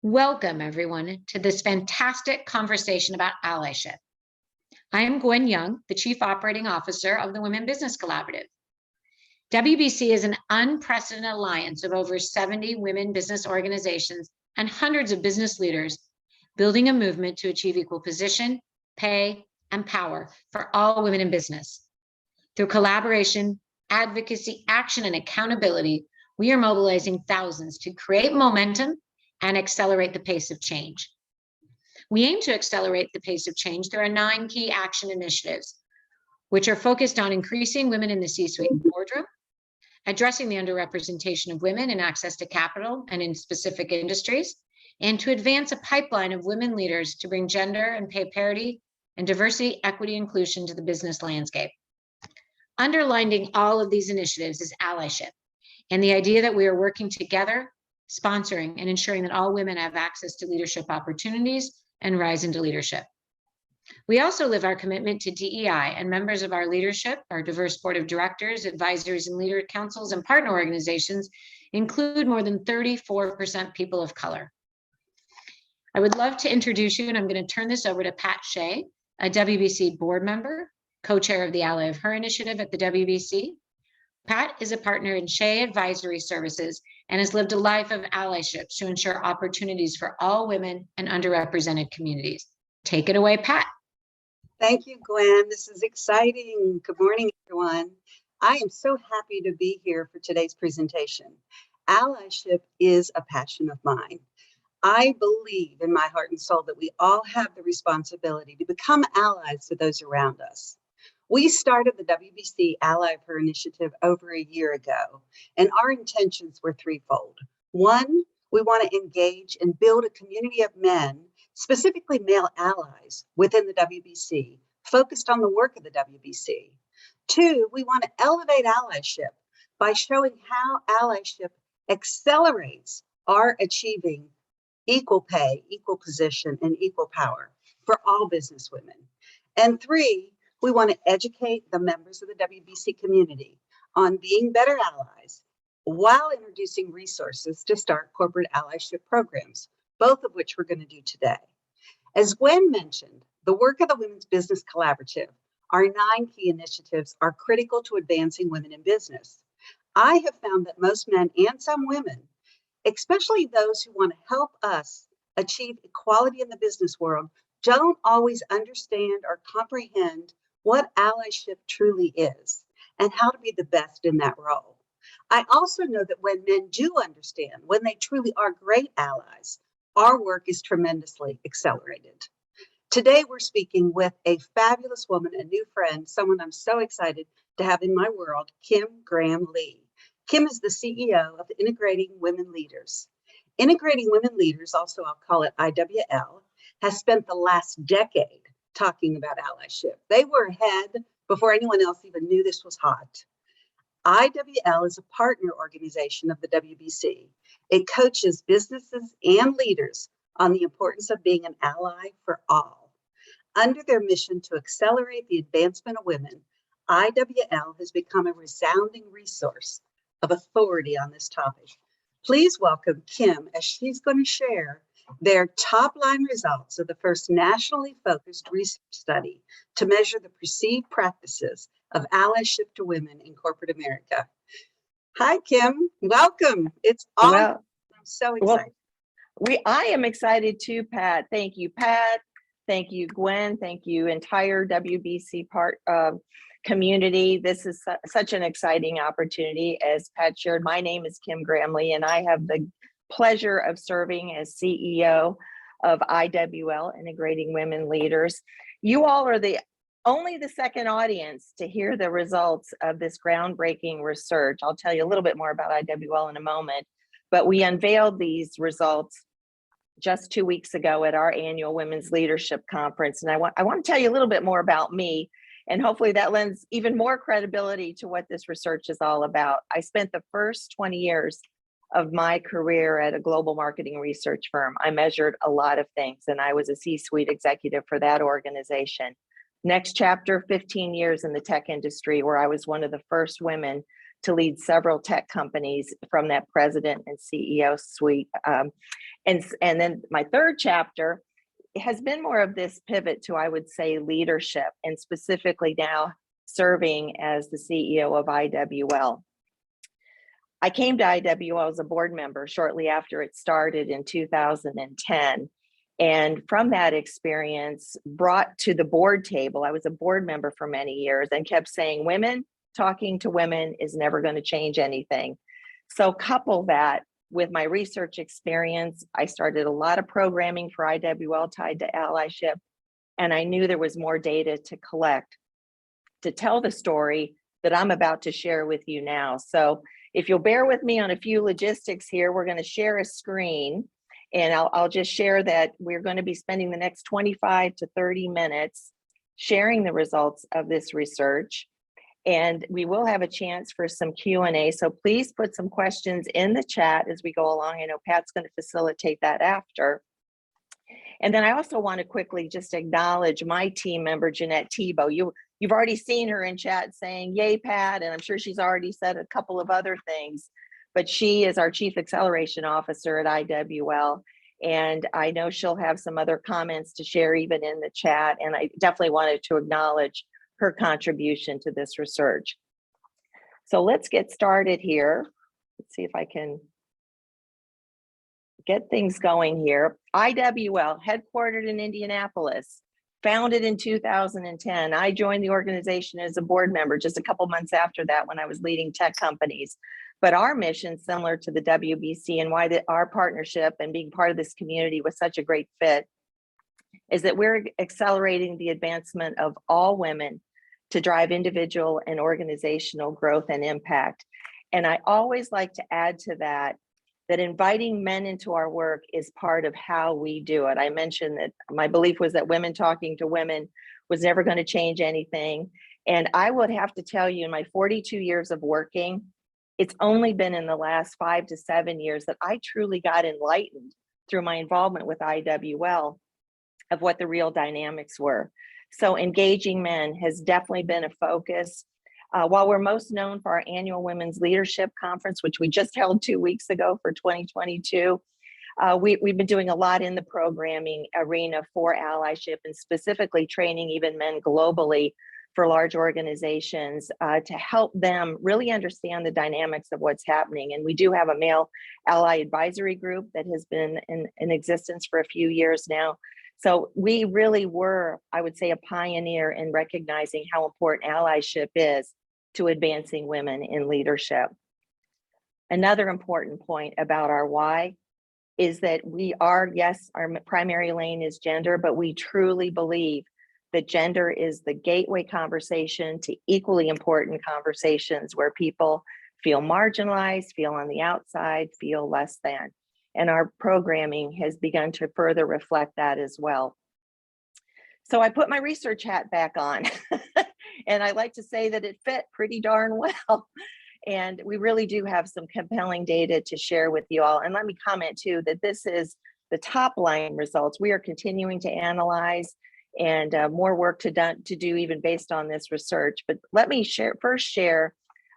Welcome, everyone, to this fantastic conversation about allyship. I am Gwen Young, the Chief Operating Officer of the Women Business Collaborative. WBC is an unprecedented alliance of over 70 women business organizations and hundreds of business leaders building a movement to achieve equal position, pay, and power for all women in business. Through collaboration, advocacy, action, and accountability, we are mobilizing thousands to create momentum and accelerate the pace of change. We aim to accelerate the pace of change through our 9 key action initiatives, which are focused on increasing women in the C-suite and boardroom, addressing the underrepresentation of women in access to capital and in specific industries, and to advance a pipeline of women leaders to bring gender and pay parity and diversity, equity, inclusion to the business landscape. Underlining all of these initiatives is allyship, and the idea that we are working together, sponsoring and ensuring that all women have access to leadership opportunities and rise into leadership. We also live our commitment to DEI, and members of our leadership, our diverse board of directors, advisories, and leader councils and partner organizations include more than 34% people of color. I would love to introduce you, and I'm going to turn this over to Pat Shea, a WBC board member, co-chair of the Ally of Her initiative at the WBC. Pat is a partner in Shea Advisory Services and has lived a life of allyship to ensure opportunities for all women and underrepresented communities. Take it away, Pat. Thank you, Gwen. This is exciting. Good morning, everyone. I am so happy to be here for today's presentation. Allyship is a passion of mine. I believe in my heart and soul that we all have the responsibility to become allies to those around us. We started the WBC Ally of Her initiative over a year ago, and our intentions were threefold. One, we want to engage and build a community of men, specifically male allies within the WBC, focused on the work of the WBC. Two, we want to elevate allyship by showing how allyship accelerates our achieving equal pay, equal position, and equal power for all business women. And three, we want to educate the members of the WBC community on being better allies while introducing resources to start corporate allyship programs, both of which we're going to do today. As Gwen mentioned, the work of the Women's Business Collaborative, our 9 key initiatives, are critical to advancing women in business. I have found that most men and some women, especially those who want to help us achieve equality in the business world, don't always understand or comprehend what allyship truly is and how to be the best in that role. I also know that when men do understand, when they truly are great allies, our work is tremendously accelerated. Today, we're speaking with a fabulous woman, a new friend, someone I'm so excited to have in my world, Kim Graham-Lee. Kim is the CEO of Integrating Women Leaders. Integrating Women Leaders, also I'll call it IWL, has spent the last decade talking about allyship. They were ahead before anyone else even knew this was hot. IWL is a partner organization of the WBC. It coaches businesses and leaders on the importance of being an ally for all. Under their mission to accelerate the advancement of women, IWL has become a resounding resource of authority on this topic. Please welcome Kim as she's going to share their top-line results of the first nationally focused research study to measure the perceived practices of allyship to women in corporate America. Hi, Kim. Welcome. It's awesome. Well, I'm so excited. I am excited too, Pat. Thank you, Pat. Thank you, Gwen. Thank you, entire WBC community. This is such an exciting opportunity. As Pat shared, my name is Kim Graham-Lee, and I have the pleasure of serving as CEO of IWL, Integrating Women Leaders. You all are only the second audience to hear the results of this groundbreaking research. I'll tell you a little bit more about IWL in a moment, but we unveiled these results just 2 weeks ago at our annual Women's Leadership Conference. And I want to tell you a little bit more about me, and hopefully that lends even more credibility to what this research is all about. I spent the first 20 years of my career at a global marketing research firm. I measured a lot of things, and I was a C-suite executive for that organization. Next chapter, 15 years in the tech industry, where I was one of the first women to lead several tech companies from that president and CEO suite. And then my third chapter has been more of this pivot to, I would say, leadership, and specifically now serving as the CEO of IWL. I came to IWL as a board member shortly after it started in 2010. And from that experience, brought to the board table, I was a board member for many years and kept saying, women talking to women is never going to change anything. So couple that with my research experience, I started a lot of programming for IWL tied to allyship, and I knew there was more data to collect to tell the story that I'm about to share with you now. So if you'll bear with me on a few logistics here, we're going to share a screen, and I'll just share that we're going to be spending the next 25 to 30 minutes sharing the results of this research. And we will have a chance for some Q&A. So please put some questions in the chat as we go along. I know Pat's going to facilitate that after. And then I also want to quickly just acknowledge my team member, Jeanette Tebow. You've already seen her in chat saying, yay, Pat, and I'm sure she's already said a couple of other things, but she is our Chief Acceleration Officer at IWL. And I know she'll have some other comments to share even in the chat. And I definitely wanted to acknowledge her contribution to this research. So let's get started here. Let's see if I can get things going here. IWL, headquartered in Indianapolis, founded in 2010. I joined the organization as a board member just a couple months after that when I was leading tech companies. But our mission, similar to the WBC, and why our partnership and being part of this community was such a great fit, is that we're accelerating the advancement of all women to drive individual and organizational growth and impact. And I always like to add to that, that inviting men into our work is part of how we do it. I mentioned that my belief was that women talking to women was never going to change anything. And I would have to tell you, in my 42 years of working, it's only been in the last 5 to 7 years that I truly got enlightened through my involvement with IWL of what the real dynamics were. So engaging men has definitely been a focus. While we're most known for our annual Women's Leadership Conference, which we just held 2 weeks ago for 2022, we've been doing a lot in the programming arena for allyship, and specifically training even men globally for large organizations to help them really understand the dynamics of what's happening. And we do have a male ally advisory group that has been in existence for a few years now. So we really were, I would say, a pioneer in recognizing how important allyship is to advancing women in leadership. Another important point about our why is that we are, yes, our primary lane is gender, but we truly believe that gender is the gateway conversation to equally important conversations where people feel marginalized, feel on the outside, feel less than. And our programming has begun to further reflect that as well. So I put my research hat back on, and I like to say that it fit pretty darn well. And we really do have some compelling data to share with you all. And let me comment too, that this is the top line results. We are continuing to analyze, and more work to do even based on this research. But let me first share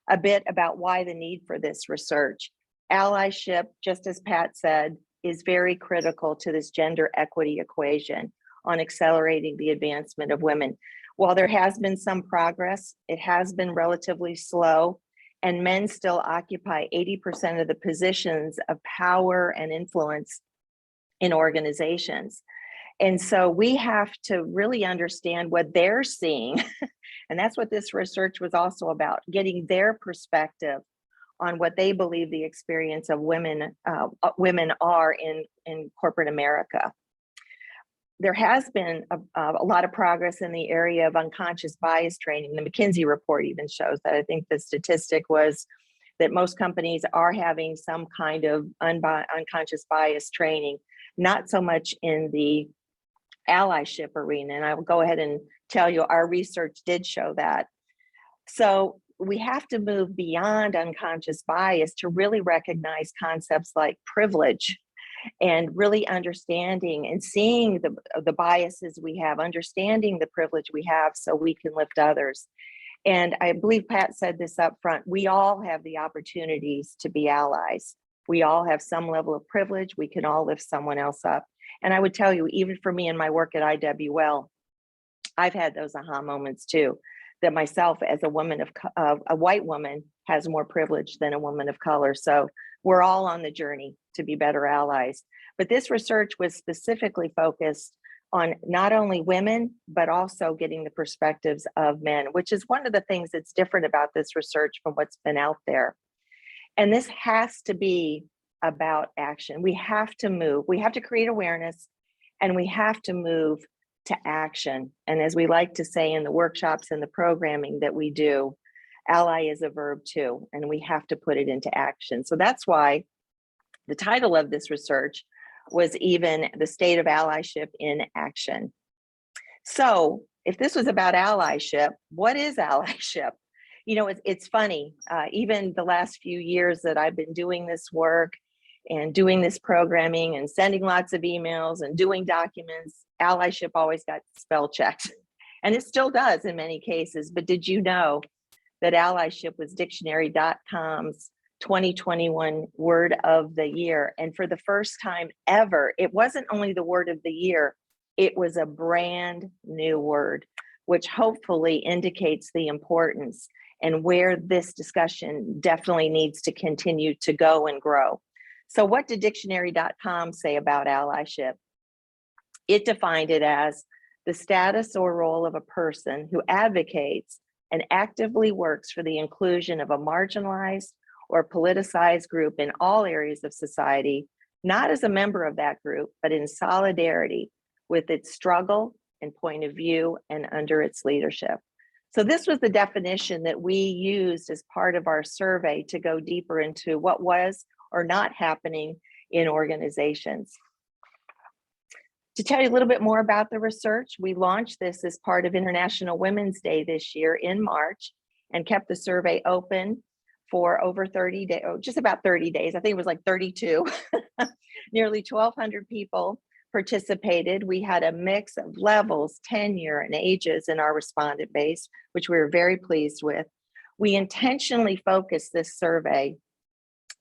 a bit about why the need for this research. Allyship, just as Pat said, is very critical to this gender equity equation on accelerating the advancement of women. While there has been some progress, it has been relatively slow, and men still occupy 80% of the positions of power and influence in organizations. And so we have to really understand what they're seeing. And that's what this research was also about, getting their perspective on what they believe the experience of women are in corporate America. There has been a lot of progress in the area of unconscious bias training. The McKinsey report even shows that. I think the statistic was that most companies are having some kind of unconscious bias training, not so much in the allyship arena. And I will go ahead and tell you, our research did show that. So we have to move beyond unconscious bias to really recognize concepts like privilege, and really understanding and seeing the biases we have, understanding the privilege we have so we can lift others. And I believe Pat said this up front, we all have the opportunities to be allies. We all have some level of privilege. We can all lift someone else up. And I would tell you, even for me in my work at IWL, I've had those aha moments too, that myself as a woman a white woman has more privilege than a woman of color. So we're all on the journey to be better allies. But this research was specifically focused on not only women, but also getting the perspectives of men, which is one of the things that's different about this research from what's been out there. And this has to be about action. We have to move. We have to create awareness, and we have to move to action. And as we like to say in the workshops and the programming that we do, ally is a verb too, and we have to put it into action. So that's why the title of this research was even the state of allyship in action. So if this was about allyship, what is allyship? You know, it's funny, even the last few years that I've been doing this work and doing this programming and sending lots of emails and doing documents, allyship always got spell checked. And it still does in many cases. But did you know that allyship was dictionary.com's 2021 word of the year? And for the first time ever, it wasn't only the word of the year, it was a brand new word, which hopefully indicates the importance and where this discussion definitely needs to continue to go and grow. So what did dictionary.com say about allyship? It defined it as the status or role of a person who advocates and actively works for the inclusion of a marginalized or politicized group in all areas of society, not as a member of that group, but in solidarity with its struggle and point of view and under its leadership. So this was the definition that we used as part of our survey to go deeper into what was or not happening in organizations. To tell you a little bit more about the research, we launched this as part of International Women's Day this year in March and kept the survey open for over 30 days, just about 30 days. I think it was like 32. Nearly 1,200 people participated. We had a mix of levels, tenure, and ages in our respondent base, which we were very pleased with. We intentionally focused this survey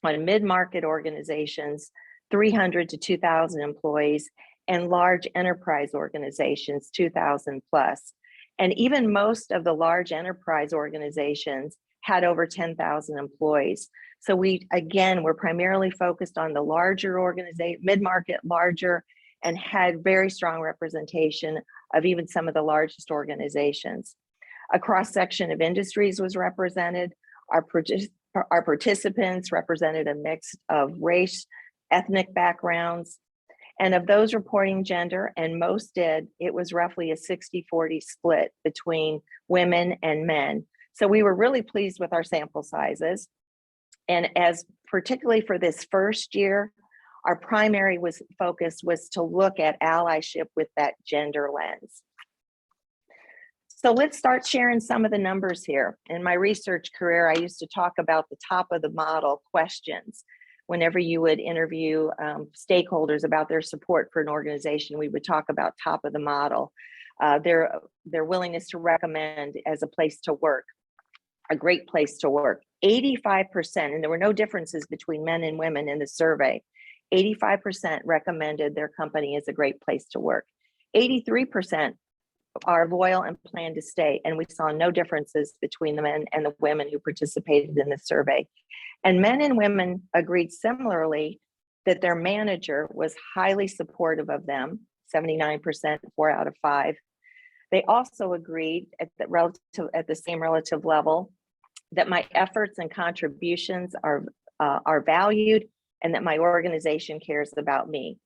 on mid-market organizations, 300 to 2,000 employees, and large enterprise organizations, 2,000 plus. And even most of the large enterprise organizations had over 10,000 employees. So we, again, were primarily focused on the larger organization, mid-market, larger, and had very strong representation of even some of the largest organizations. A cross-section of industries was represented. Our participants represented a mix of race, ethnic backgrounds, and of those reporting gender, and most did, it was roughly a 60-40 split between women and men. So we were really pleased with our sample sizes. And as particularly for this first year, our primary focus was to look at allyship with that gender lens. So let's start sharing some of the numbers here. In my research career, I used to talk about the top of the model questions. Whenever you would interview stakeholders about their support for an organization, we would talk about top of the model, their willingness to recommend as a place to work, a great place to work. 85%, and there were no differences between men and women in the survey, 85% recommended their company as a great place to work. 83% are loyal and plan to stay, and we saw no differences between the men and the women who participated in the survey. And men and women agreed similarly that their manager was highly supportive of them, 79%, 4 out of 5. They also agreed at the same relative level that my efforts and contributions are valued and that my organization cares about me.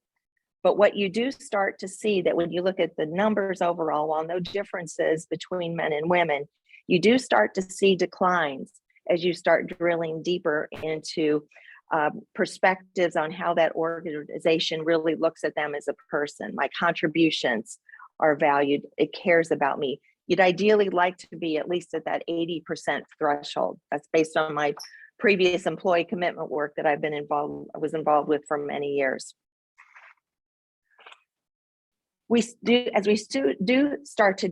But what you do start to see that when you look at the numbers overall, while no differences between men and women, you do start to see declines as you start drilling deeper into perspectives on how that organization really looks at them as a person. My contributions are valued, it cares about me. You'd ideally like to be at least at that 80% threshold. That's based on my previous employee commitment work that I was involved with for many years. As we start to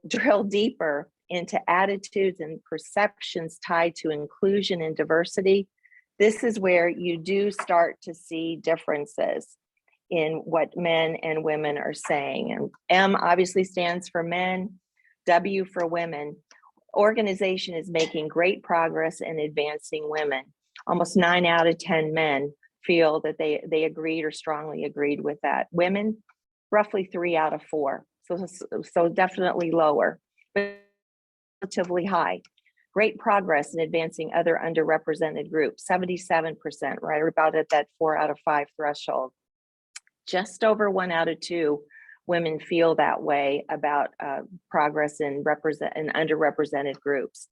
drill deeper into attitudes and perceptions tied to inclusion and diversity, This is where you do start to see differences in what men and women are saying. And M obviously stands for men, W for women. Organization is making great progress in advancing women. Almost 9 out of 10 men feel that they agreed or strongly agreed with that. Women, roughly 3 out of 4. So definitely lower, but relatively high. Great progress in advancing other underrepresented groups, 77%, right about at that 4 out of 5 threshold. Just over 1 out of 2 women feel that way about progress in underrepresented groups.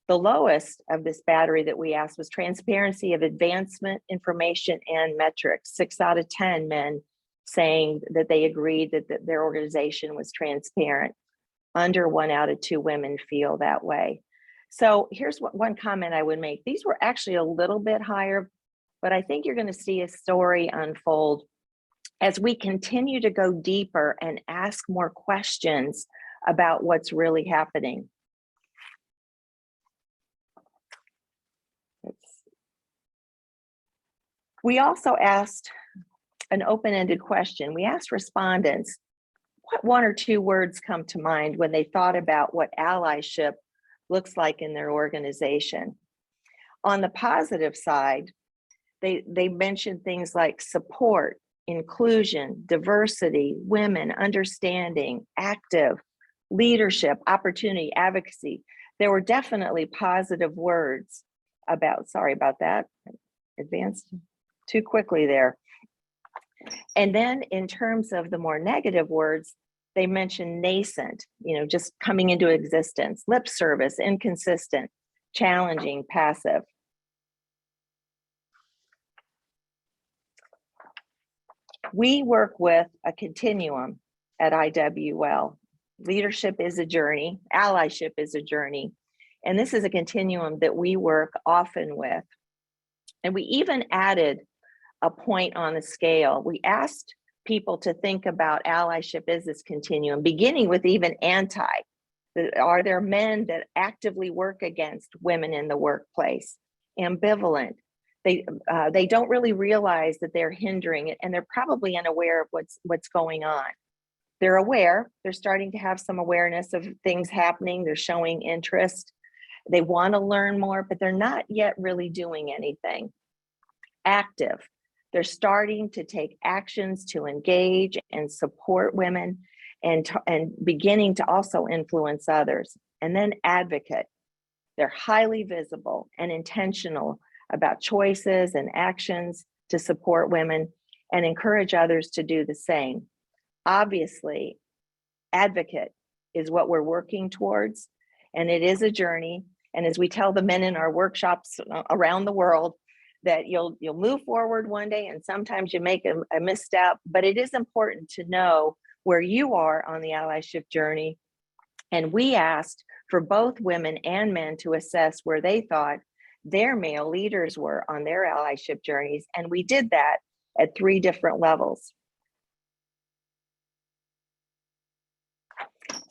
The lowest of this battery that we asked was transparency of advancement, information, and metrics. 6 out of 10 men saying that they agreed that their organization was transparent. Under 1 out of 2 women feel that way. So here's one comment I would make. These were actually a little bit higher, but I think you're going to see a story unfold as we continue to go deeper and ask more questions about what's really happening. We also asked an open-ended question. We asked respondents, what 1 or 2 words come to mind when they thought about what allyship looks like in their organization? On the positive side, they mentioned things like support, inclusion, diversity, women, understanding, active, leadership, opportunity, advocacy. There were definitely positive words about, sorry about that, advanced too quickly there. And then in terms of the more negative words, they mentioned nascent, just coming into existence, lip service, inconsistent, challenging, passive. We work with a continuum at IWL. Leadership is a journey, allyship is a journey, and this is a continuum that we work often with. And we even added a point on the scale. We asked people to think about allyship as this continuum, beginning with even anti. Are there men that actively work against women in the workplace? Ambivalent. They don't really realize that they're hindering it, and they're probably unaware of what's going on. They're aware, they're starting to have some awareness of things happening, they're showing interest, they want to learn more, but they're not yet really doing anything. Active, they're starting to take actions to engage and support women and beginning to also influence others. And then advocate, they're highly visible and intentional about choices and actions to support women and encourage others to do the same. Obviously, advocate is what we're working towards, and it is a journey. And as we tell the men in our workshops around the world, that you'll move forward one day and sometimes you make a misstep, but it is important to know where you are on the allyship journey. And we asked for both women and men to assess where they thought their male leaders were on their allyship journeys. And we did that at 3 different levels.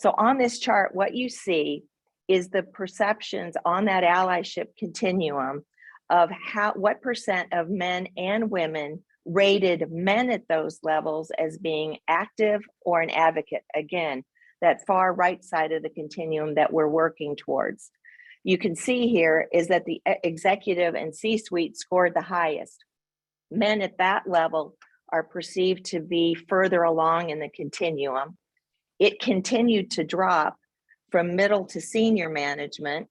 So on this chart, what you see is the perceptions on that allyship continuum of what percent of men and women rated men at those levels as being active or an advocate. Again, that far right side of the continuum that we're working towards. You can see here is that the executive and C-suite scored the highest. Men at that level are perceived to be further along in the continuum. It continued to drop from middle to senior management,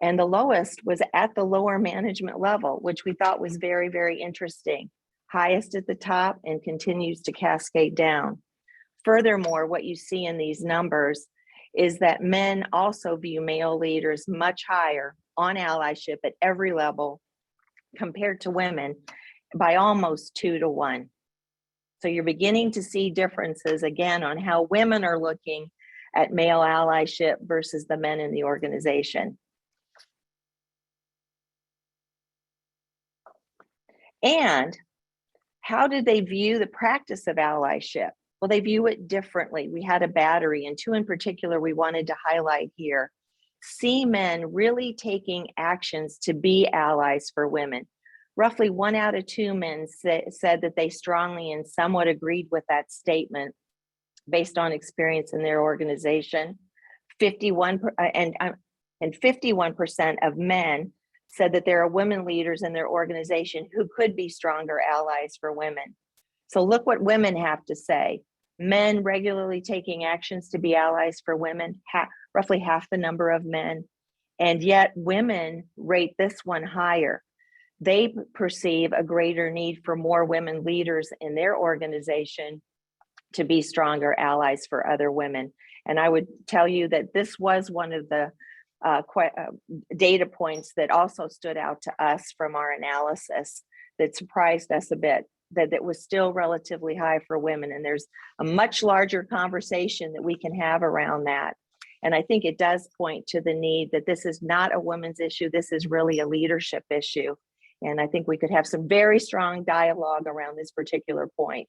and the lowest was at the lower management level, which we thought was very, very interesting. Highest at the top and continues to cascade down. Furthermore, what you see in these numbers is that men also view male leaders much higher on allyship at every level compared to women by almost 2 to 1. So you're beginning to see differences again on how women are looking at male allyship versus the men in the organization. And how did they view the practice of allyship? Well, they view it differently. We had a battery, and 2 in particular we wanted to highlight here. See men really taking actions to be allies for women. Roughly 1 out of 2 men said that they strongly and somewhat agreed with that statement based on experience in their organization. 51% of men said that there are women leaders in their organization who could be stronger allies for women. So look what women have to say. Men regularly taking actions to be allies for women, roughly half the number of men. And yet women rate this one higher. They perceive a greater need for more women leaders in their organization to be stronger allies for other women. And I would tell you that this was one of the data points that also stood out to us from our analysis that surprised us a bit, that it was still relatively high for women. And there's a much larger conversation that we can have around that. And I think it does point to the need that this is not a women's issue. This is really a leadership issue. And I think we could have some very strong dialogue around this particular point.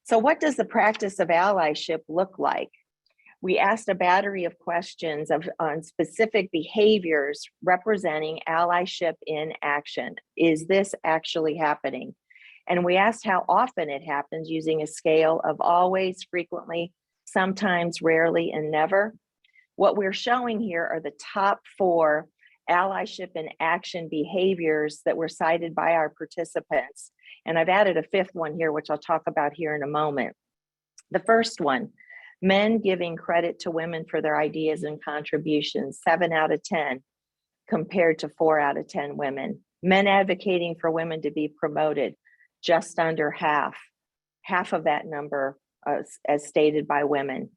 So what does the practice of allyship look like? We asked a battery of questions on specific behaviors representing allyship in action. Is this actually happening? And we asked how often it happens using a scale of always, frequently, sometimes, rarely, and never. What we're showing here are the top 4 allyship in action behaviors that were cited by our participants. And I've added a 5th one here, which I'll talk about here in a moment. The first one, men giving credit to women for their ideas and contributions, 7 out of 10, compared to 4 out of 10 women. Men advocating for women to be promoted, just under half of that number as stated by women.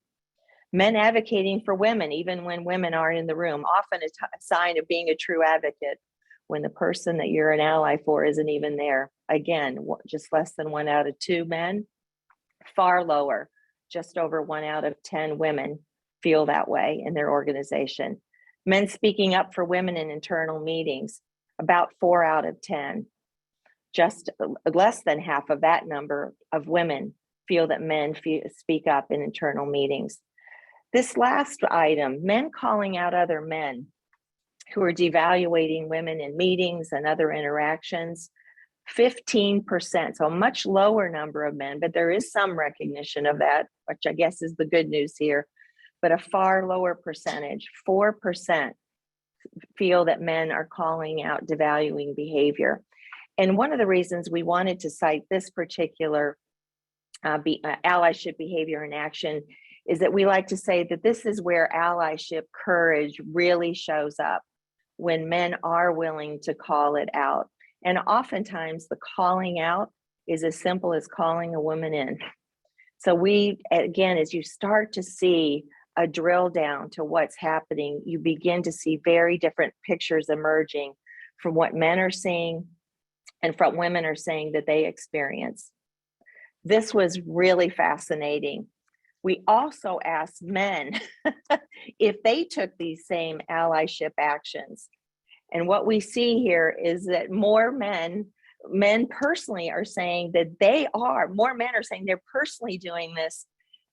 Men advocating for women, even when women are in the room, often a sign of being a true advocate when the person that you're an ally for isn't even there. Again, just less than 1 out of 2 men, far lower. Just over 1 out of 10 women feel that way in their organization. Men speaking up for women in internal meetings, about 4 out of 10. Just less than half of that number of women feel that men speak up in internal meetings. This last item, men calling out other men who are devaluating women in meetings and other interactions, 15%, so a much lower number of men, but there is some recognition of that, which I guess is the good news here, but a far lower percentage, 4% feel that men are calling out devaluing behavior. And one of the reasons we wanted to cite this particular allyship behavior in action is that we like to say that this is where allyship courage really shows up, when men are willing to call it out. And oftentimes the calling out is as simple as calling a woman in. So we, again, as you start to see a drill down to what's happening, you begin to see very different pictures emerging from what men are seeing and from women are saying that they experience. This was really fascinating. We also asked men if they took these same allyship actions. And what we see here is that more men personally are saying that more men are saying they're personally doing this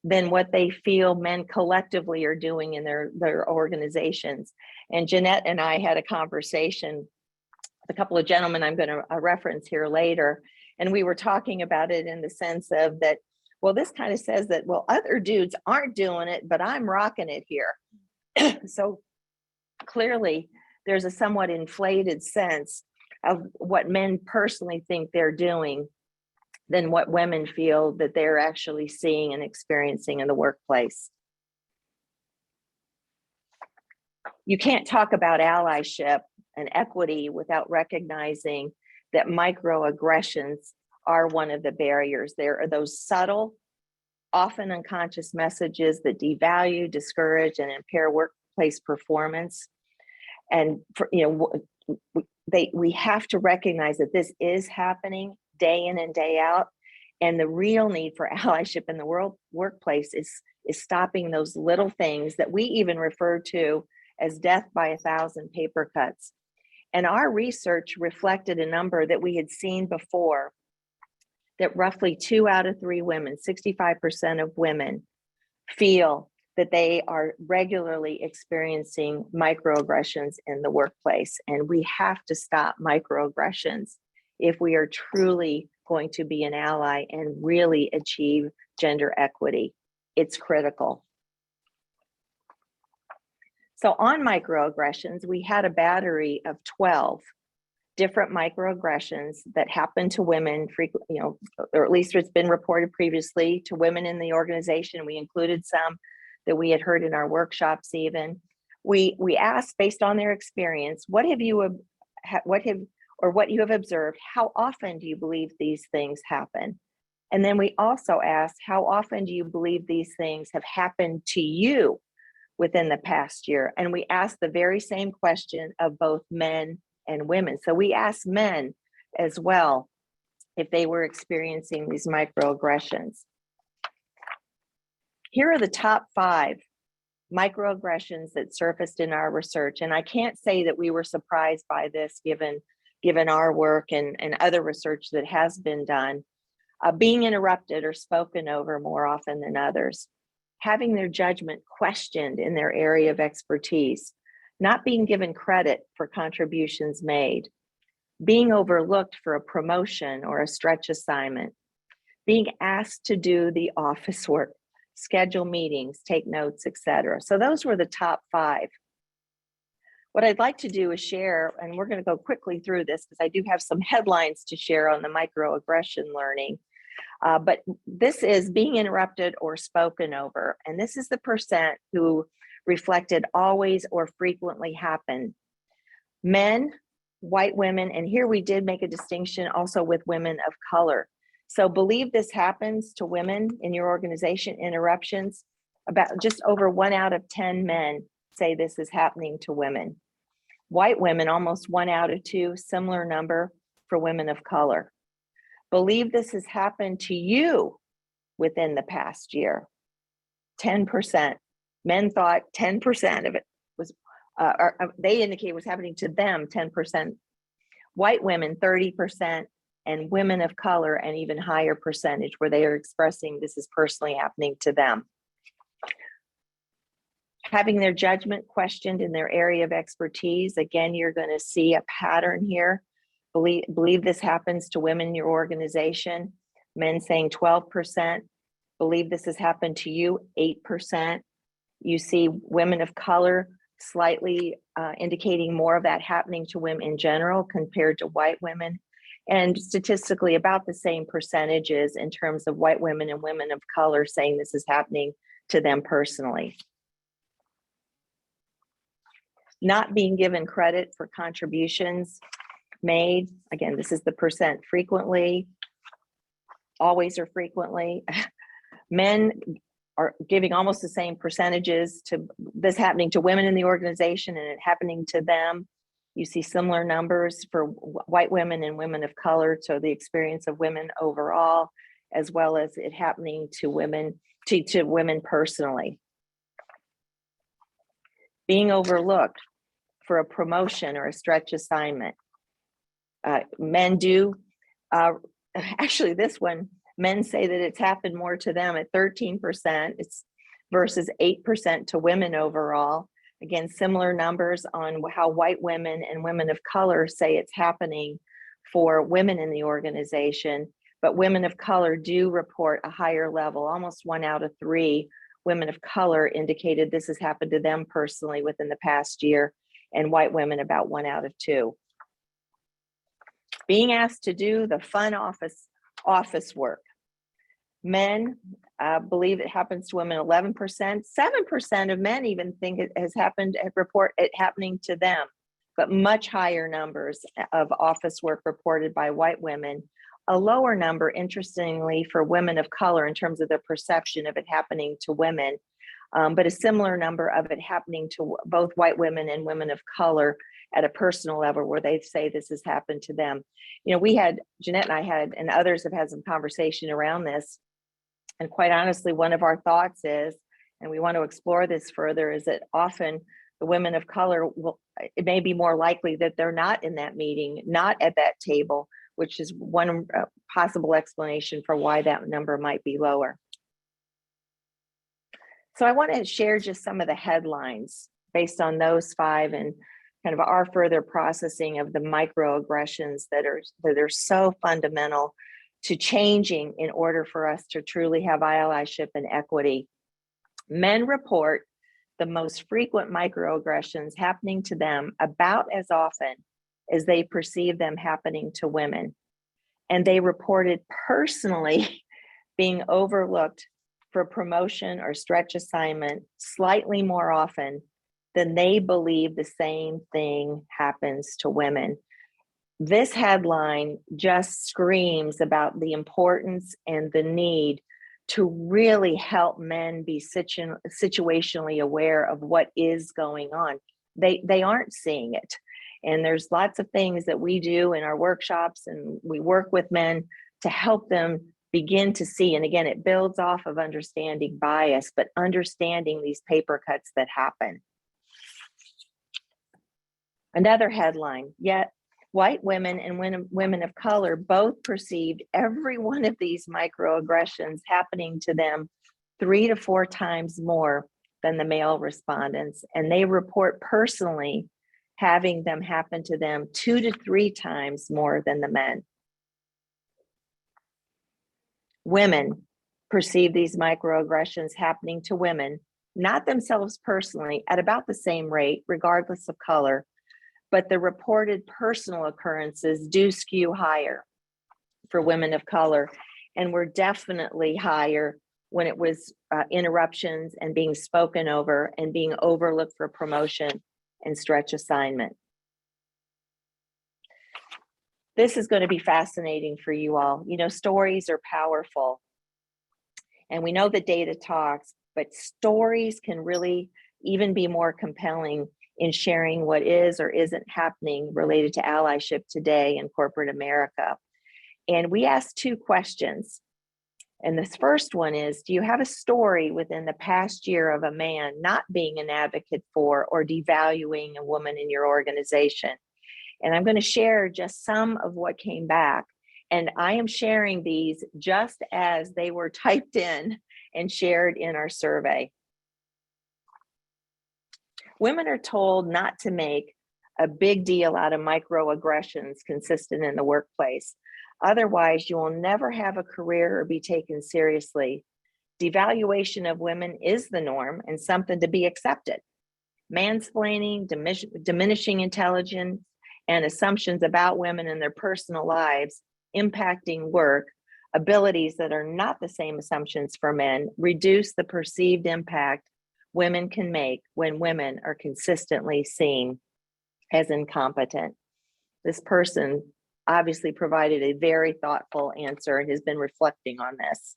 than what they feel men collectively are doing in their organizations. And Jeanette and I had a conversation with a couple of gentlemen I'm going to reference here later. And we were talking about it in the sense of that, well, this kind of says that, well, other dudes aren't doing it, but I'm rocking it here. So clearly, there's a somewhat inflated sense of what men personally think they're doing than what women feel that they're actually seeing and experiencing in the workplace. You can't talk about allyship and equity without recognizing that microaggressions are one of the barriers. There are those subtle, often unconscious messages that devalue, discourage, and impair workplace performance. And we have to recognize that this is happening day in and day out. And the real need for allyship in the workplace is stopping those little things that we even refer to as death by 1,000 paper cuts. And our research reflected a number that we had seen before, that roughly 2 out of 3 women, 65% of women, feel that they are regularly experiencing microaggressions in the workplace. And we have to stop microaggressions if we are truly going to be an ally and really achieve gender equity. It's critical. So on microaggressions, we had a battery of 12 different microaggressions that happen to women frequently, or at least it's been reported previously to women in the organization. We included some that we had heard in our workshops even. We asked, based on their experience, what you have observed, how often do you believe these things happen? And then we also asked, how often do you believe these things have happened to you within the past year? And we asked the very same question of both men and women. So we asked men as well if they were experiencing these microaggressions. Here are the top 5 microaggressions that surfaced in our research. And I can't say that we were surprised by this given our work and other research that has been done. Being interrupted or spoken over more often than others. Having their judgment questioned in their area of expertise. Not being given credit for contributions made. Being overlooked for a promotion or a stretch assignment. Being asked to do the office work. Schedule meetings, take notes, etc. So those were the top 5. What I'd like to do is share, and we're going to go quickly through this because I do have some headlines to share on the microaggression learning. But this is being interrupted or spoken over. And this is the percent who reflected always or frequently happen. Men, white women, and here we did make a distinction also with women of color. So believe this happens to women in your organization, interruptions. About just over 1 out of 10 men say this is happening to women. White women, almost 1 out of 2, similar number for women of color. Believe this has happened to you within the past year. 10%. Men thought 10% of it was, they indicate was happening to them, 10%. White women, 30%. And women of color, an even higher percentage where they are expressing this is personally happening to them. Having their judgment questioned in their area of expertise. Again, you're going to see a pattern here. Believe this happens to women in your organization. Men saying 12%. Believe this has happened to you, 8%. You see women of color slightly indicating more of that happening to women in general compared to white women. And statistically about the same percentages in terms of white women and women of color saying this is happening to them personally. Not being given credit for contributions made. Again, this is the percent frequently, always or frequently. Men are giving almost the same percentages to this happening to women in the organization and it happening to them. You see similar numbers for white women and women of color, so the experience of women overall, as well as it happening to women, to women personally. Being overlooked for a promotion or a stretch assignment. Men do, actually this one, men say that it's happened more to them at 13%, it's versus 8% to women overall. Again, similar numbers on how white women and women of color say it's happening for women in the organization, but women of color do report a higher level. Almost 1 out of 3 women of color indicated this has happened to them personally within the past year, and white women about 1 out of 2. Being asked to do the fun office work. Men believe it happens to women 11%. 7% of men even think it has happened, report it happening to them, but much higher numbers of office work reported by white women. A lower number, interestingly, for women of color in terms of their perception of it happening to women, but a similar number of it happening to both white women and women of color at a personal level where they say this has happened to them. You know, we had, Jeanette and I had, and others have had some conversation around this. And quite honestly, one of our thoughts is, and we want to explore this further, is that often the women of color will, it may be more likely that they're not in that meeting, not at that table, which is one possible explanation for why that number might be lower. So I want to share just some of the headlines based on those 5 and kind of our further processing of the microaggressions that are so fundamental to changing in order for us to truly have allyship and equity. Men report the most frequent microaggressions happening to them about as often as they perceive them happening to women. And they reported personally being overlooked for promotion or stretch assignment slightly more often than they believe the same thing happens to women. This headline just screams about the importance and the need to really help men be situationally aware of what is going on. They aren't seeing it. And there's lots of things that we do in our workshops, and we work with men to help them begin to see. And again, it builds off of understanding bias, but understanding these paper cuts that happen. Another headline, yet white women and women of color both perceived every one of these microaggressions happening to them 3 to 4 times more than the male respondents. And they report personally having them happen to them 2 to 3 times more than the men. Women perceive these microaggressions happening to women, not themselves personally, at about the same rate, regardless of color, but the reported personal occurrences do skew higher for women of color, and were definitely higher when it was interruptions and being spoken over and being overlooked for promotion and stretch assignment. This is going to be fascinating for you all. You know, stories are powerful, and we know that data talks, but stories can really even be more compelling in sharing what is or isn't happening related to allyship today in corporate America. And we asked 2 questions. And this first one is, do you have a story within the past year of a man not being an advocate for or devaluing a woman in your organization? And I'm going to share just some of what came back. And I am sharing these just as they were typed in and shared in our survey. Women are told not to make a big deal out of microaggressions consistent in the workplace. Otherwise, you will never have a career or be taken seriously. Devaluation of women is the norm and something to be accepted. Mansplaining, diminishing intelligence, and assumptions about women and their personal lives impacting work, abilities that are not the same assumptions for men, reduce the perceived impact women can make when women are consistently seen as incompetent. This person obviously provided a very thoughtful answer and has been reflecting on this.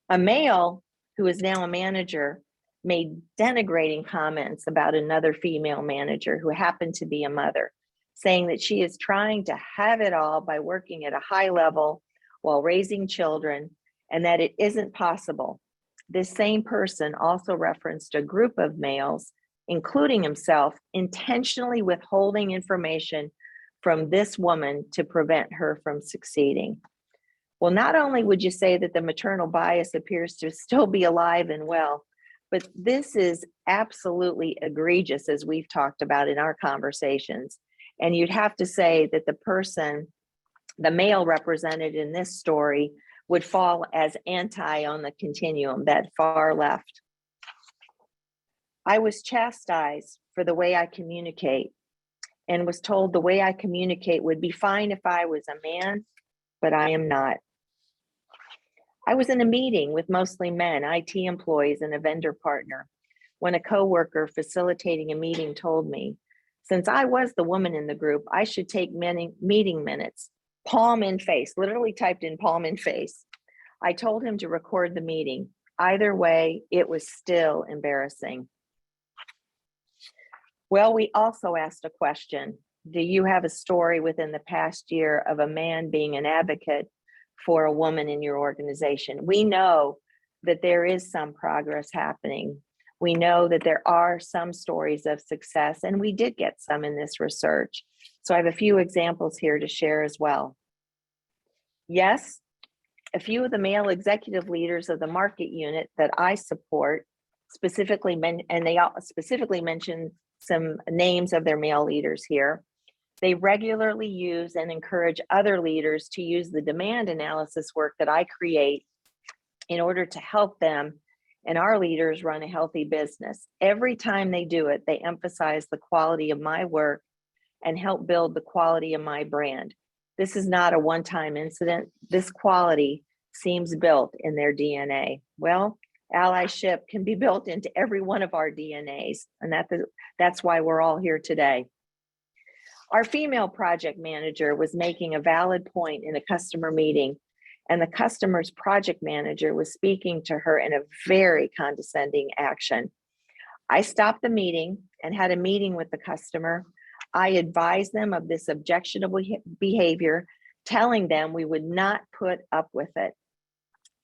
A male who is now a manager made denigrating comments about another female manager who happened to be a mother, saying that she is trying to have it all by working at a high level while raising children, and that it isn't possible. This same person also referenced a group of males, including himself, intentionally withholding information from this woman to prevent her from succeeding. Well, not only would you say that the maternal bias appears to still be alive and well, but this is absolutely egregious, as we've talked about in our conversations. And you'd have to say that the person, the male represented in this story, would fall as anti on the continuum, that far left. I was chastised for the way I communicate and was told the way I communicate would be fine if I was a man, but I am not. I was in a meeting with mostly men, IT employees, and a vendor partner, when a coworker facilitating a meeting told me, since I was the woman in the group, I should take meeting minutes, palm in face, literally typed in palm in face. I told him to record the meeting. Either way, it was still embarrassing. Well, we also asked a question. Do you have a story within the past year of a man being an advocate for a woman in your organization? We know that there is some progress happening. We know that there are some stories of success, and we did get some in this research. So I have a few examples here to share as well. Yes, a few of the male executive leaders of the market unit that I support and they all specifically mention some names of their male leaders here. They regularly use and encourage other leaders to use the demand analysis work that I create in order to help them and our leaders run a healthy business. Every time they do it, they emphasize the quality of my work and help build the quality of my brand. This is not a one-time incident. This quality seems built in their DNA. Well, allyship can be built into every one of our DNAs, and that's why we're all here today. Our female project manager was making a valid point in a customer meeting, and the customer's project manager was speaking to her in a very condescending action. I stopped the meeting and had a meeting with the customer. I advised them of this objectionable behavior, telling them we would not put up with it.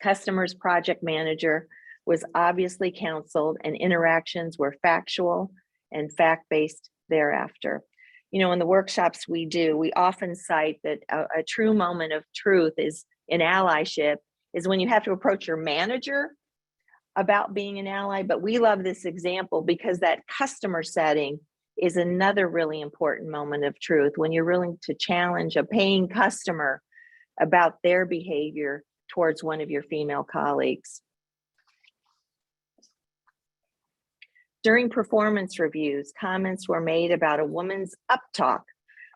Customer's project manager was obviously counseled, and interactions were factual and fact-based thereafter. You know, in the workshops we do, we often cite that a true moment of truth is in allyship is when you have to approach your manager about being an ally. But we love this example because that customer setting is another really important moment of truth, when you're willing to challenge a paying customer about their behavior towards one of your female colleagues. During performance reviews, comments were made about a woman's uptalk,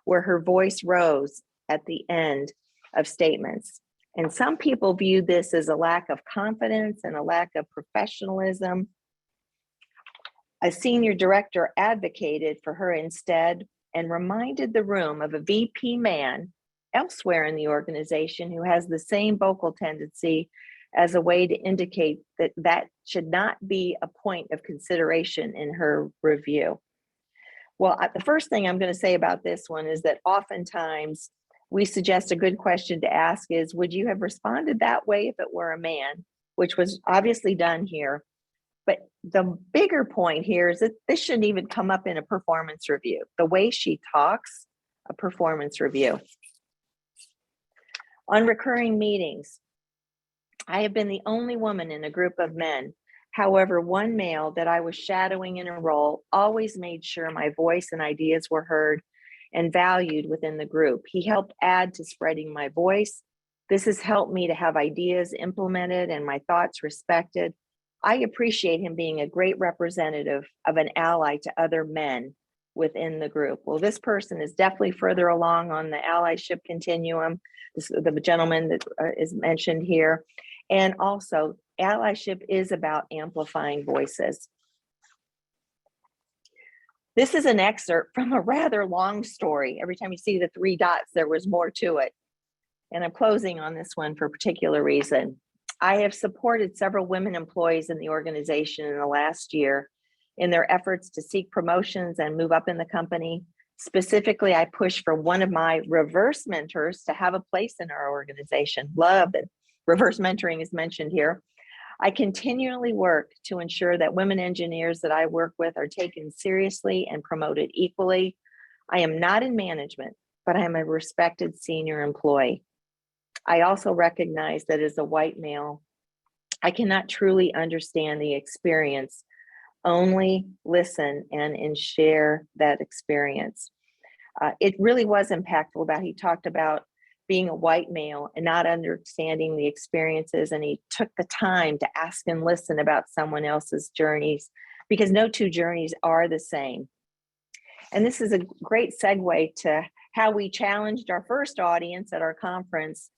where her voice rose at the end of statements. And some people viewed this as a lack of confidence and a lack of professionalism. A senior director advocated for her instead and reminded the room of a VP man elsewhere in the organization who has the same vocal tendency, as a way to indicate that that should not be a point of consideration in her review. Well, the first thing I'm going to say about this one is that oftentimes we suggest a good question to ask is, would you have responded that way if it were a man, which was obviously done here. But the bigger point here is that this shouldn't even come up in a performance review. The way she talks, a performance review. On recurring meetings, I have been the only woman in a group of men. However, one male that I was shadowing in a role always made sure my voice and ideas were heard and valued within the group. He helped add to spreading my voice. This has helped me to have ideas implemented and my thoughts respected. I appreciate him being a great representative of an ally to other men within the group. Well, this person is definitely further along on the allyship continuum, the gentleman that is mentioned here. And also, allyship is about amplifying voices. This is an excerpt from a rather long story. Every time you see the 3 dots, there was more to it. And I'm closing on this one for a particular reason. I have supported several women employees in the organization in the last year in their efforts to seek promotions and move up in the company. Specifically, I pushed for one of my reverse mentors to have a place in our organization. Love that reverse mentoring is mentioned here. I continually work to ensure that women engineers that I work with are taken seriously and promoted equally. I am not in management, but I am a respected senior employee. I also recognize that as a white male, I cannot truly understand the experience, only listen and share that experience. It really was impactful about, he talked about being a white male and not understanding the experiences, and he took the time to ask and listen about someone else's journeys, because no 2 journeys are the same. And this is a great segue to how we challenged our first audience at our conference,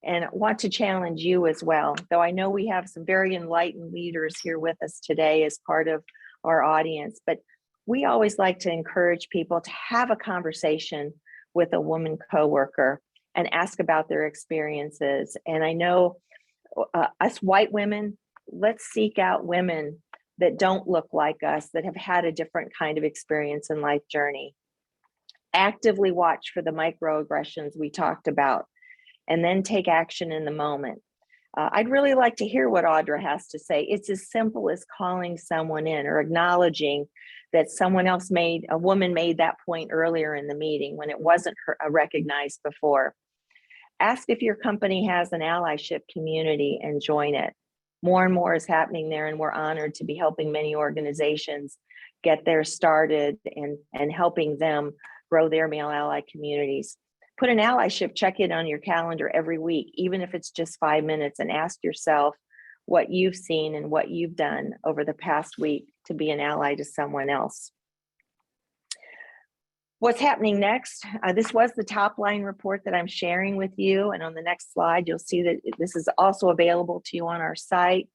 and want to challenge you as well. Though I know we have some very enlightened leaders here with us today as part of our audience, but we always like to encourage people to have a conversation with a woman coworker and ask about their experiences. And I know us white women, let's seek out women that don't look like us, that have had a different kind of experience and life journey. Actively watch for the microaggressions we talked about, and then take action in the moment. I'd really like to hear what Audra has to say. It's as simple as calling someone in or acknowledging that someone else a woman made that point earlier in the meeting when it wasn't recognized before. Ask if your company has an allyship community and join it. More and more is happening there, and we're honored to be helping many organizations get there started and helping them grow their male ally communities. Put an allyship check-in on your calendar every week, even if it's just 5 minutes, and ask yourself what you've seen and what you've done over the past week to be an ally to someone else. What's happening next? This was the top line report that I'm sharing with you. And on the next slide, you'll see that this is also available to you on our site.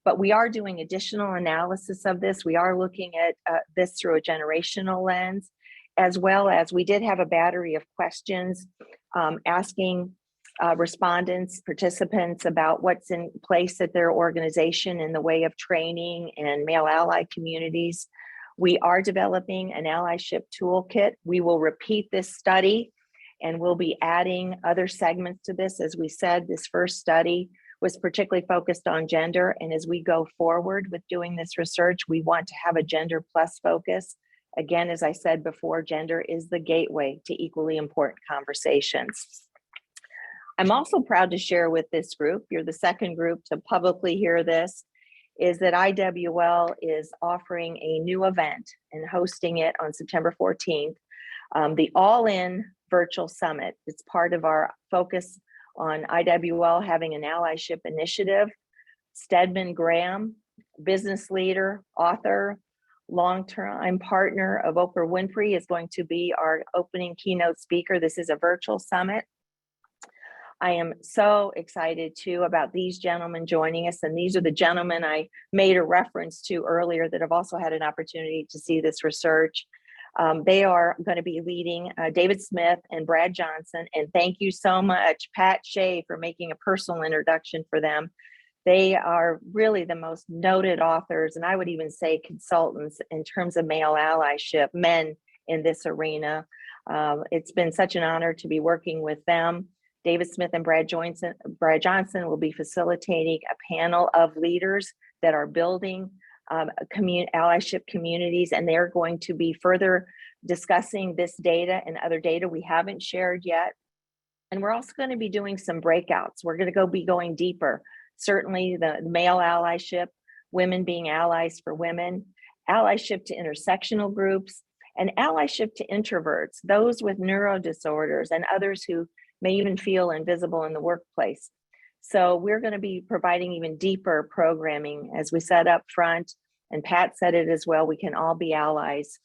But we are doing additional analysis of this. We are looking at this through a generational lens, as well as we did have a battery of questions asking respondents, participants about what's in place at their organization in the way of training and male ally communities. We are developing an allyship toolkit. We will repeat this study and we'll be adding other segments to this. As we said, this first study was particularly focused on gender. And as we go forward with doing this research, we want to have a gender plus focus. Again, as I said before, gender is the gateway to equally important conversations. I'm also proud to share with this group, you're the second group to publicly hear this, is that IWL is offering a new event and hosting it on September 14th, the All-In Virtual Summit. It's part of our focus on IWL having an allyship initiative. Stedman Graham, business leader, author, long-time partner of Oprah Winfrey, is going to be our opening keynote speaker. This is a virtual summit. I am so excited too about these gentlemen joining us. And these are the gentlemen I made a reference to earlier that have also had an opportunity to see this research. They are going to be leading David Smith and Brad Johnson. And thank you so much, Pat Shea, for making a personal introduction for them. They are really the most noted authors, and I would even say consultants in terms of male allyship, men in this arena. It's been such an honor to be working with them. David Smith and Brad Johnson will be facilitating a panel of leaders that are building allyship communities, and they're going to be further discussing this data and other data we haven't shared yet. And we're also going to be doing some breakouts. We're going to be going deeper. Certainly the male allyship, women being allies for women, allyship to intersectional groups, and allyship to introverts, those with neuro disorders and others who may even feel invisible in the workplace. So we're going to be providing even deeper programming, as we said up front, and Pat said it as well, we can all be allies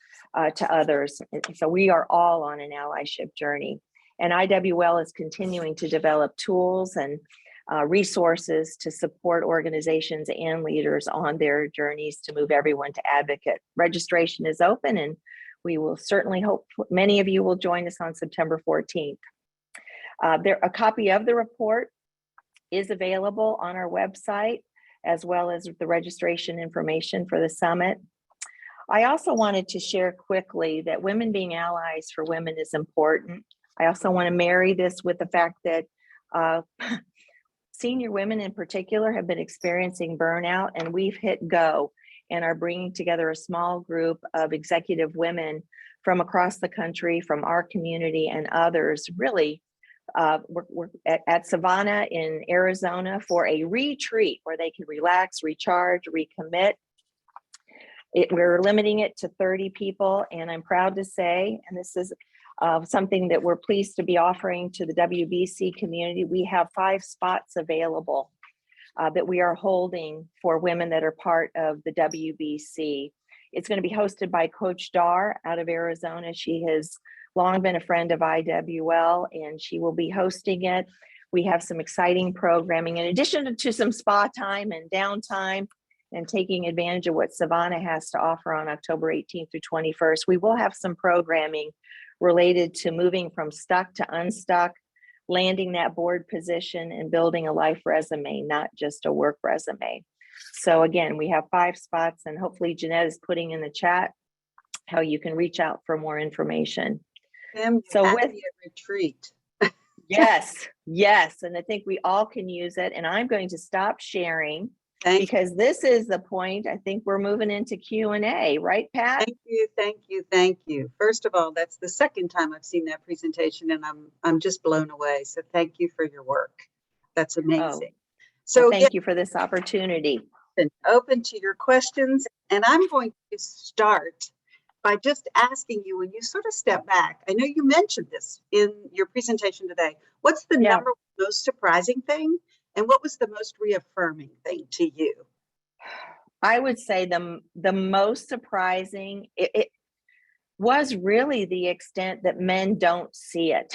to others. So we are all on an allyship journey. And IWL is continuing to develop tools and resources to support organizations and leaders on their journeys to move everyone to advocate. Registration is open, and we will certainly hope many of you will join us on September 14th. A copy of the report is available on our website, as well as the registration information for the summit. I also wanted to share quickly that women being allies for women is important. I also want to marry this with the fact that senior women in particular have been experiencing burnout, and we've hit go and are bringing together a small group of executive women from across the country, from our community and others, really. We're at Savannah in Arizona for a retreat where they can relax, recharge, recommit. We're limiting it to 30 people, and I'm proud to say, and this is something that we're pleased to be offering to the WBC community, we have 5 spots available that we are holding for women that are part of the WBC. It's going to be hosted by Coach Dar out of Arizona. She has long been a friend of IWL, and she will be hosting it. We have some exciting programming in addition to some spa time and downtime and taking advantage of what Savannah has to offer on October 18th through 21st. We will have some programming related to moving from stuck to unstuck, landing that board position, and building a life resume, not just a work resume. So again, we have 5 spots, and hopefully Jeanette is putting in the chat how you can reach out for more information. So with a retreat. Yes, and I think we all can use it. And I'm going to stop sharing because this is the point. I think we're moving into Q&A, right, Pat? Thank you. First of all, that's the second time I've seen that presentation, and I'm just blown away. So thank you for your work. That's amazing. So thank you for this opportunity. open to your questions. And I'm going to start by just asking you, when you sort of step back, I know you mentioned this in your presentation today. What's the number one most surprising thing? And what was the most reaffirming thing to you? I would say the most surprising, it was really the extent that men don't see it.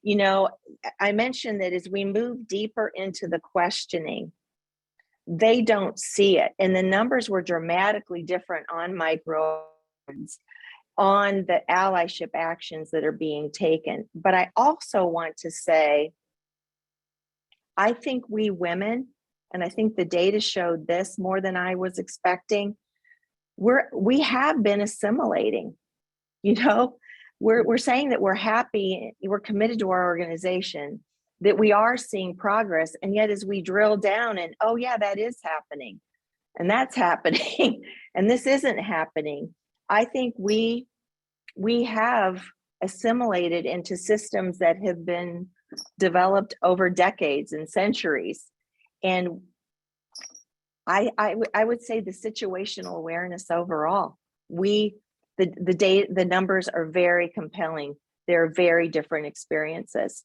You know, I mentioned that as we move deeper into the questioning, they don't see it. And the numbers were dramatically different on microaggressions, on the allyship actions that are being taken. But I also want to say, I think we women, and I think the data showed this more than I was expecting, we have been assimilating. You know, we're saying that we're happy, we're committed to our organization, that we are seeing progress. And yet as we drill down and, oh yeah, that is happening, and that's happening, and this isn't happening, I think we have assimilated into systems that have been developed over decades and centuries. And I would say the situational awareness overall, the numbers are very compelling. They're very different experiences.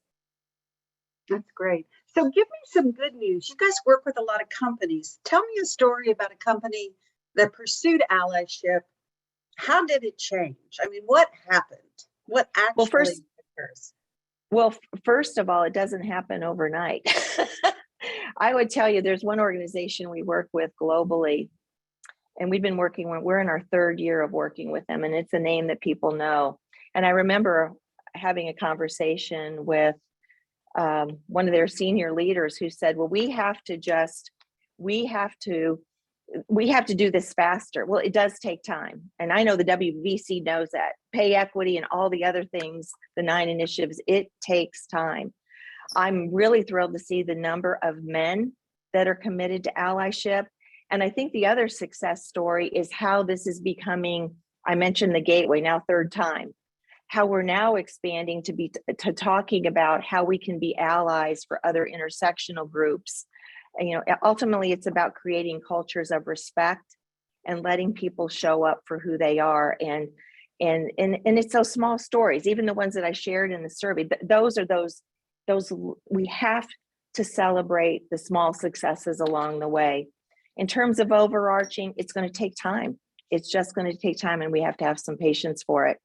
That's great. So give me some good news. You guys work with a lot of companies. Tell me a story about a company that pursued allyship. How did it change? I mean, what happened? What actually occurs? Well, first of all, it doesn't happen overnight. I would tell you, there's one organization we work with globally, and we're in our third year of working with them, and it's a name that people know. And I remember having a conversation with one of their senior leaders who said, well, we have to do this faster. Well, it does take time. And I know the WBC knows that. Pay equity and all the other things, the 9 initiatives, it takes time. I'm really thrilled to see the number of men that are committed to allyship. And I think the other success story is how this is becoming, I mentioned the gateway, now third time, how we're now expanding to talking about how we can be allies for other intersectional groups. And, you know, ultimately it's about creating cultures of respect and letting people show up for who they are. And it's those small stories, even the ones that I shared in the survey, those we have to celebrate the small successes along the way. In terms of overarching, it's going to take time. It's just going to take time, and we have to have some patience for it.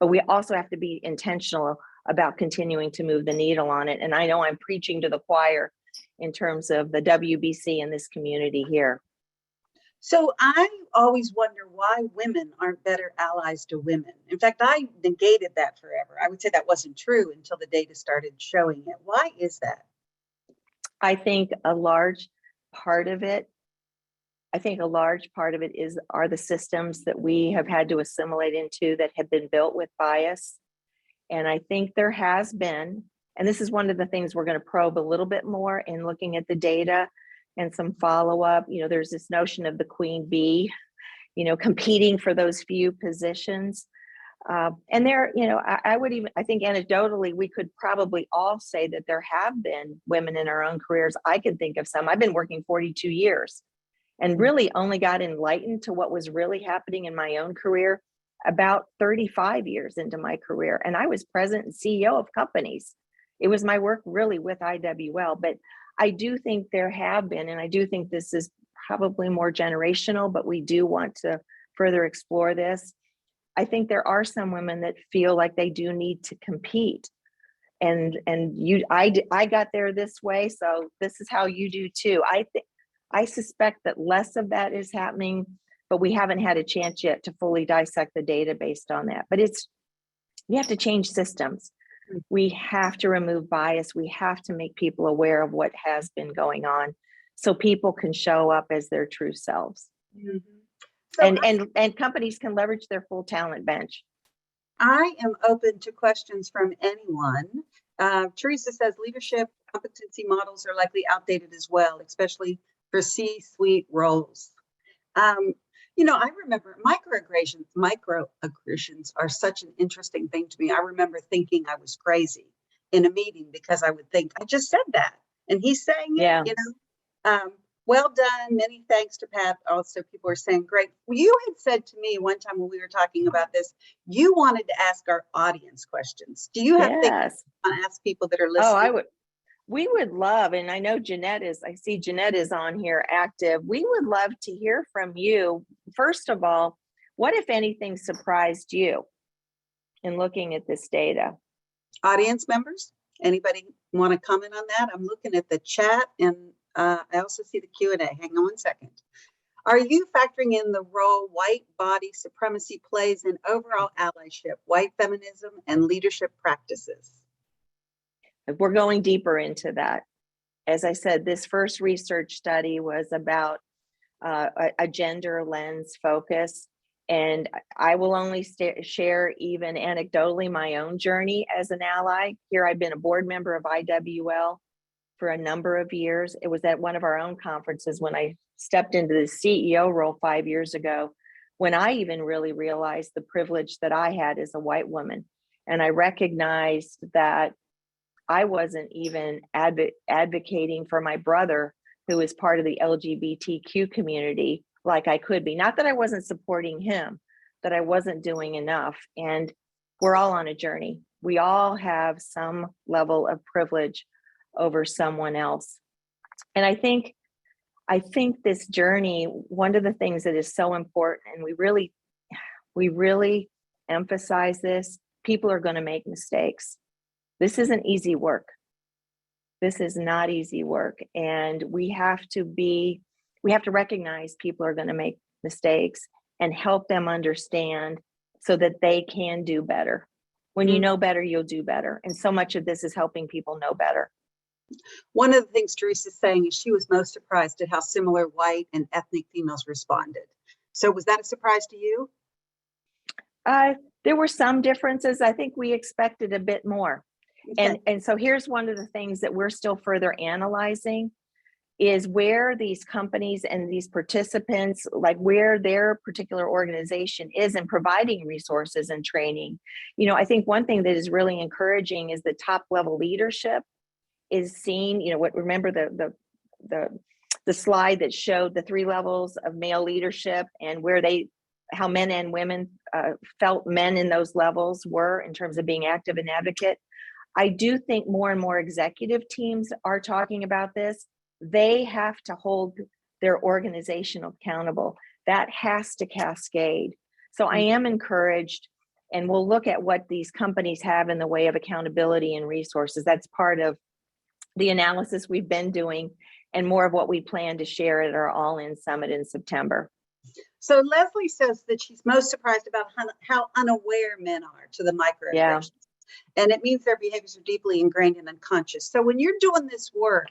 But we also have to be intentional about continuing to move the needle on it. And I know I'm preaching to the choir in terms of the WBC and this community here. So I always wonder why women aren't better allies to women. In fact, I negated that forever. I would say that wasn't true until the data started showing it. Why is that? I think a large part of it are the systems that we have had to assimilate into that have been built with bias. And I think there has been, and this is one of the things we're going to probe a little bit more in looking at the data and some follow-up. You know, there's this notion of the queen bee, you know, competing for those few positions. And there, you know, I think anecdotally, we could probably all say that there have been women in our own careers. I can think of some. I've been working 42 years and really only got enlightened to what was really happening in my own career about 35 years into my career. And I was president and CEO of companies. It was my work really with IWL, but I do think there have been, and I do think this is probably more generational, but we do want to further explore this. I think there are some women that feel like they do need to compete. And I got there this way, so this is how you do too. I suspect that less of that is happening, but we haven't had a chance yet to fully dissect the data based on that. But we have to change systems. We have to remove bias. We have to make people aware of what has been going on so people can show up as their true selves. Mm-hmm. So and companies can leverage their full talent bench. I am open to questions from anyone. Teresa says leadership competency models are likely outdated as well, especially for C-suite roles. You know, I remember microaggressions are such an interesting thing to me. I remember thinking I was crazy in a meeting because I would think, I just said that. and he's saying it, Yeah. Well done. Many thanks to Pat. Also, people are saying great. You had said to me one time when we were talking about this, you wanted to ask our audience questions. Do you have things Yes. you want to ask people that are Oh, listening? we would love, and I know I see Jeanette is on here active. We would love to hear from you. First of all, what, if anything, surprised you in looking at this data? Audience members, anybody want to comment on that? I'm looking at the chat, and I also see the Q&A. Hang on one second. Are you factoring in the role white body supremacy plays in overall allyship, white feminism, and leadership practices? We're going deeper into that. As I said, this first research study was about a gender lens focus. And I will only share, even anecdotally, my own journey as an ally. Here, I've been a board member of IWL for a number of years. It was at one of our own conferences when I stepped into the CEO role 5 years ago, when I even really realized the privilege that I had as a white woman. And I recognized that I wasn't even advocating for my brother, who is part of the LGBTQ community, like I could be. Not that I wasn't supporting him, that I wasn't doing enough. And we're all on a journey. We all have some level of privilege over someone else. And I think this journey, one of the things that is so important, and we really emphasize this, people are going to make mistakes. This isn't easy work. This is not easy work. And we have to recognize people are going to make mistakes and help them understand so that they can do better. When you know better, you'll do better. And so much of this is helping people know better. One of the things Teresa's saying is she was most surprised at how similar white and ethnic females responded. So was that a surprise to you? There were some differences. I think we expected a bit more. Okay. And so here's one of the things that we're still further analyzing is where these companies and these participants, like where their particular organization is in providing resources and training. I think one thing that is really encouraging is the top level leadership is seen, remember the slide that showed the 3 levels of male leadership and how men and women felt men in those levels were in terms of being active and advocate. I do think more and more executive teams are talking about this. They have to hold their organization accountable. That has to cascade. So I am encouraged, and we'll look at what these companies have in the way of accountability and resources. That's part of the analysis we've been doing and more of what we plan to share at our All-In Summit in September. So Leslie says that she's most surprised about how unaware men are to the microaggressions. Yeah. And it means their behaviors are deeply ingrained and unconscious. So when you're doing this work,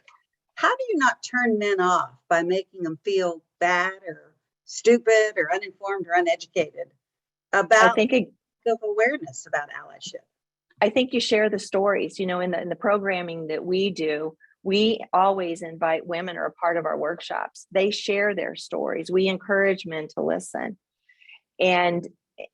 how do you not turn men off by making them feel bad or stupid or uninformed or uneducated about self-awareness about allyship? I think you share the stories, in the programming that we do. We always invite women who are part of our workshops. They share their stories. We encourage men to listen. And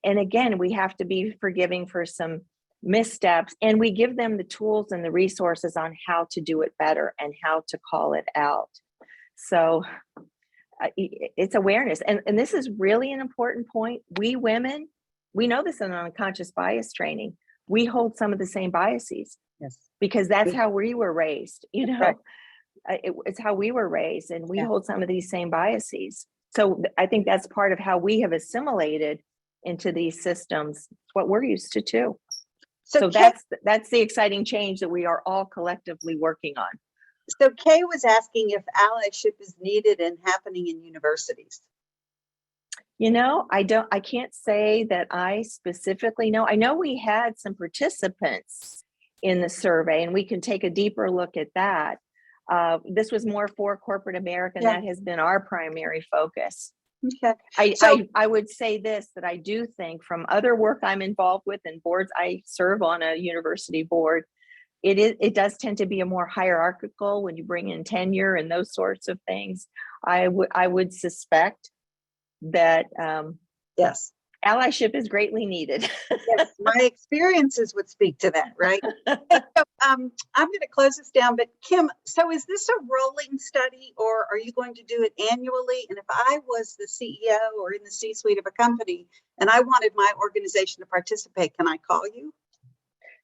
again, we have to be forgiving for some missteps, and we give them the tools and the resources on how to do it better and how to call it out. So it's awareness. And this is really an important point. We women, we know this in unconscious bias training. We hold some of the same biases. Yes. Because that's how we were raised, Right. It's how we were raised, and we hold some of these same biases. So I think that's part of how we have assimilated into these systems, what we're used to too. So that's the exciting change that we are all collectively working on. So Kay was asking if allyship is needed and happening in universities. I can't say that I specifically know. I know we had some participants in the survey, and we can take a deeper look at that. This was more for corporate America, and that has been our primary focus. Okay. I would say this, that I do think from other work I'm involved with and boards, I serve on a university board, it does tend to be a more hierarchical when you bring in tenure and those sorts of things. I would suspect that yes, allyship is greatly needed. Yes, my experiences would speak to that, right? I'm going to close this down, but Kim, so is this a rolling study or are you going to do it annually? And if I was the CEO or in the C-suite of a company and I wanted my organization to participate, can I call you?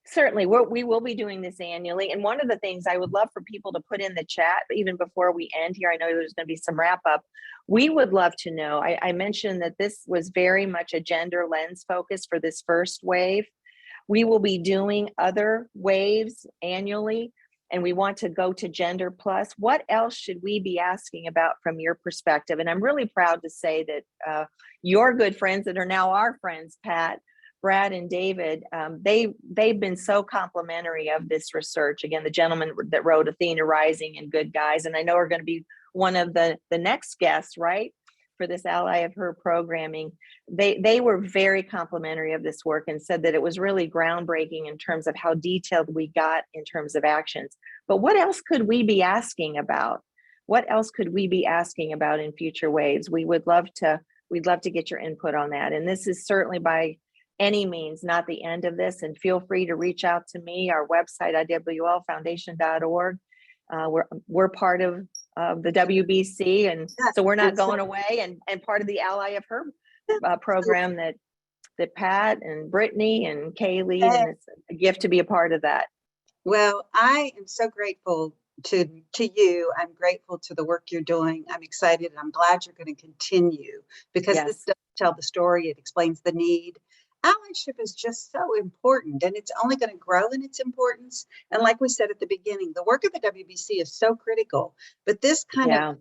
Certainly, we will be doing this annually. And one of the things I would love for people to put in the chat, even before we end here, I know there's going to be some wrap up. We would love to know, I mentioned that this was very much a gender lens focus for this first wave. We will be doing other waves annually, and we want to go to Gender Plus. What else should we be asking about from your perspective? And I'm really proud to say that your good friends that are now our friends, Pat, Brad, and David, they've been so complimentary of this research. Again, the gentleman that wrote Athena Rising and Good Guys, and I know are going to be one of the next guests, right, for this Ally of Her programming. They were very complimentary of this work and said that it was really groundbreaking in terms of how detailed we got in terms of actions. But what else could we be asking about? What else could we be asking about in future waves? We'd love to get your input on that. And this is certainly by any means not the end of this. And feel free to reach out to me, our website, IWLfoundation.org. We're part of the WBC, and so we're not going away, and part of the Ally of Her program that Pat and Brittany and Kay lead, and it's a gift to be a part of that. Well, I am so grateful to you. I'm grateful to the work you're doing. I'm excited, and I'm glad you're going to continue, because this doesn't tell the story. It explains the need. Allyship is just so important, and it's only going to grow in its importance. And like we said at the beginning, the work of the WBC is so critical, but this kind of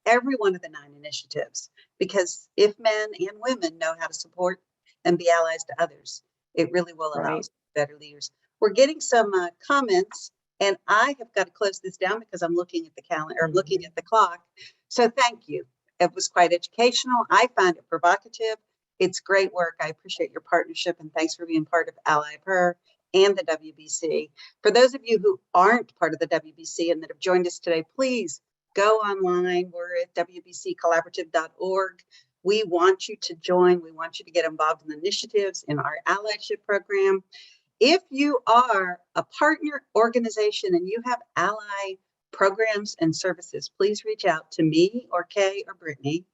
every one of the 9 initiatives, because if men and women know how to support and be allies to others, it really will allow us to be better leaders. We're getting some comments, and I have got to close this down because I'm looking at the calendar, or looking at the clock. So thank you. It was quite educational. I found it provocative. It's great work. I appreciate your partnership, and thanks for being part of Ally of Her and the WBC. For those of you who aren't part of the WBC and that have joined us today, please go online. We're at WBCcollaborative.org. We want you to join. We want you to get involved in initiatives in our allyship program. If you are a partner organization and you have ally programs and services, please reach out to me or Kay or Brittany.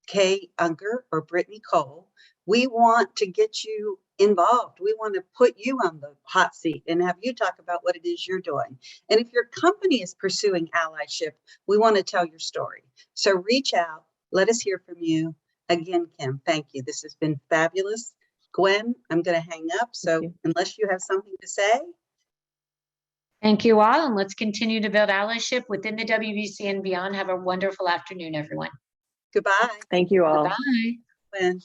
Kay Unger or Brittany Cole. We want to get you involved. We want to put you on the hot seat and have you talk about what it is you're doing. And if your company is pursuing allyship, we want to tell your story. So reach out. Let us hear from you. Again, Kim, thank you. This has been fabulous. Gwen, I'm going to hang up. So unless you have something to say. Thank you all. And let's continue to build allyship within the WBC and beyond. Have a wonderful afternoon, everyone. Goodbye. Thank you all. Bye. Gwen.